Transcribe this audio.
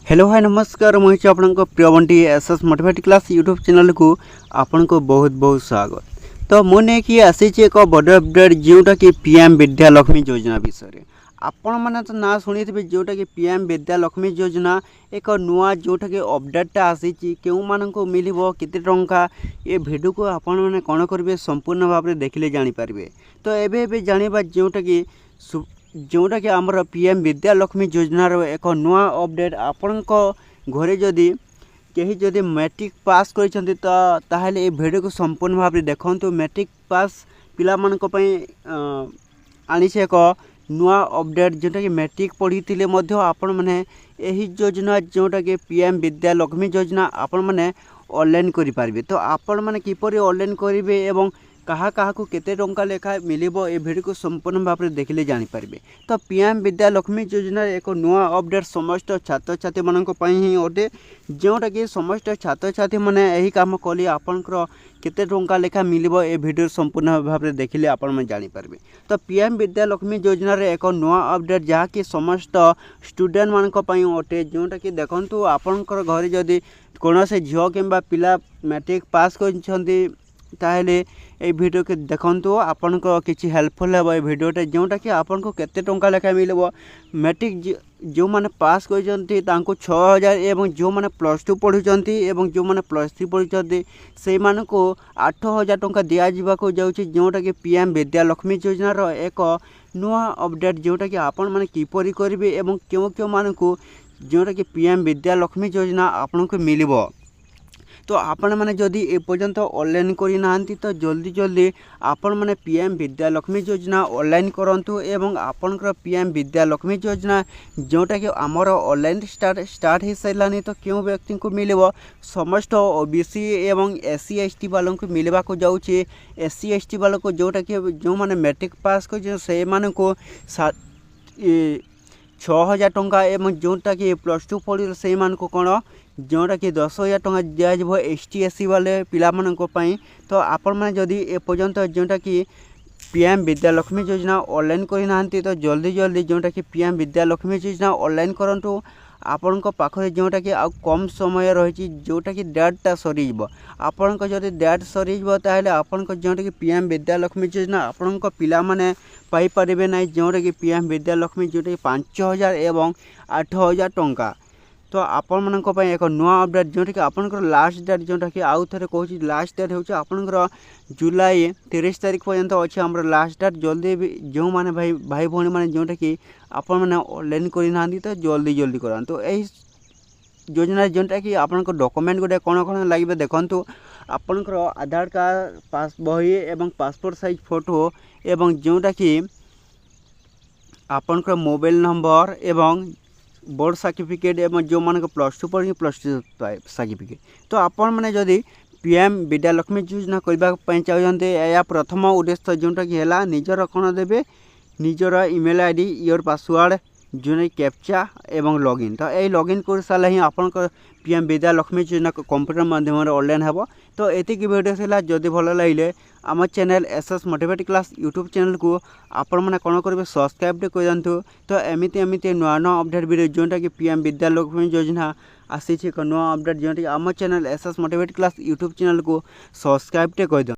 Hello hi नमस्कार मुझे आपको प्रिय Bunty SS motivate class YouTube channel को आपको बहुत बहुत स्वागत। तो मुझे कि आसी एक बड़ अपडेट जोटा कि पीएम विद्यालक्ष्मी योजना विषय आपण मैंने तो ना शुणी थे जोटा कि पीएम विद्यालक्ष्मी योजना एक नुआ जोटा कि अपडेटा आसी क्यों मानक मिल केते टंका ये भिडियो को आपण मैंने कौन करेंगे संपूर्ण भाव में देखिले जानीपारे। तो एबे जाना जोटा कि जोटा कि आमर पीएम विद्यालक्ष्मी योजनार एक नुआ अपडेट आपण घरे जदि कहीं जदि मैट्रिक पास कर ताहले ये वीडियो को संपूर्ण भाव में देखो। मैट्रिक पास पिला मानक आनी एक नुआ अपडेट जोटा कि मैट्रिक पढ़ी थे आपण मैंने यही योजना जोटा कि पीएम विद्यालक्ष्मी योजना आपण मैंने ऑनलाइन करें। तो आपण मैंने किपर ऑनलाइन करेंगे एवं कहा कहा को केते टंका लेखा मिलिबो ए वीडियो को संपूर्ण भाव में देखिले जानीपारे। तो पीएम विद्यालक्ष्मी योजना एक नुआ अपडेट समस्त छात्र छात्री मानक ही अटे जोटा कि समस्त छात्र छात्री मैंने यही काम कले आपंकर केते टंका लेखा मिलिबो ए वीडियो संपूर्ण भाव में देखिले आपण में जानीपारे। तो पीएम विद्यालक्ष्मी योजना एक नुआ अपडेट जहाँकि समस्त स्टूडेंट मानक अटे जोटा कि देखंतु आपंकर घरे जदि कौन से झील कि पिला मैट्रिक पास कर ताहले ये वीडियो के देखंतु आपन को किछि हेल्पफुल है ये वीडियोटे जोटा कि आपन को केते टंका लेखा मिलबो। मैट्रिक जो माने पास करजंती तांको 6000 एवं जो माने +2 पढुचंती एवं जो माने +3 पढुचंती से मान को 8000 टंका दिया जीवा को जाउछि जोटा कि पीएम विद्यालक्ष्मी योजना रो एक नुआ अपडेट जोटा कि आपन माने किपरि करिवे एवं क्यों क्यों मान को जोटा कि पीएम विद्यालक्ष्मी योजना आपन को मिलिबो। तो आपण मैंने जदि ए पर्यंत ऑनलाइन करना तो जल्दी जल्दी आपण मैंने पीएम विद्यालक्ष्मी योजना ऑनलाइन करंतु एवं आपनकर पीएम विद्यालक्ष्मी योजना जोटा कि आमर ऑनलाइन स्टार्ट हो सारानी। तो क्यों व्यक्ति को मिले समस्त ओबीसी एवं एससी एसटी वालों को मिलवा को जाऊँगी। एससी एसटी वालों को जोटा कि जो मैंने मैट्रिक पास कर 6000 टंका एवं जोटा कि +2 पढ़ी से कौन जोटा कि 10,000 टंका दिज्व एसटी एससी वाले पिला मानक पई। तो आपण मैंने जदि ए पर्यंत जोटा कि पीएम विद्यालक्ष्मी योजना ऑनलाइन करना तो जल्दी जल्दी जोटा कि पीएम विद्यालक्ष्मी योजना ऑनलाइन करंतु आपण पाखे जोटा कि कम समय रही जोटा कि डेटा सरी आपण जदि डेट सरी ताहले आपण जोटा कि पीएम विद्यालक्ष्मी योजना आपण पिला माने पाई परिबे ना जोटा कि पीएम विद्यालक्ष्मी जोटा कि 5000 एवं 8000 टंका। तो आपण मानक एक नुआ अपडेट जोटा कि आपनकर लास्ट डेट जोटा कि आउ थे कहूँ लास्ट डेट होची आपनकर जुलाई 30 तारीख पर्यंत अच्छे आम लास्ट डेट। जल्दी भी जो माने भाई भाई भौणी मैंने जोटा कि आपण मैंने ऑनलाइन करना तो जल्दी जल्दी करा। तो यही योजना जोटा कि आपनकर डॉक्यूमेंट गोटे कौन कौन लगे देखो आपनकर आधार कार्ड पास बही एवं पासपोर्ट साइज फोटो एवं जोटा कि आपनकर मोबाइल नंबर एवं बोर्ड सर्टिफिकेट एवं जो मान +2 पढ़ी +2 सर्टिफिकेट। तो आपण मैंने जदि पीएम विद्यालक्ष्मी योजना करने चाहते या प्रथम उद्देश्य जोटा कि है निजर कौन देवे निजर ईमेल आईडी योर पासवर्ड जो कैप्चा एवं लॉगिन। तो ये लॉगिन कर सारा ही आपण पीएम विद्यालक्ष्मी योजना कंप्यूटर माध्यम ऑनलाइन हे। तो ये वीडियो से जदि भल लगे आम channel SS motivate class YouTube channel को आपण मैंने कौन करेंगे सब्सक्राइब कर दिंतु। तो एमती एमती नुआ नुआ अपडेट वीडियो जोटा कि पीएम विद्यालक्ष्मी योजना आसी एक नुआ अपडेट जोटा कि आम channel SS motivate class YouTube channel को सब्सक्राइब कर दिं।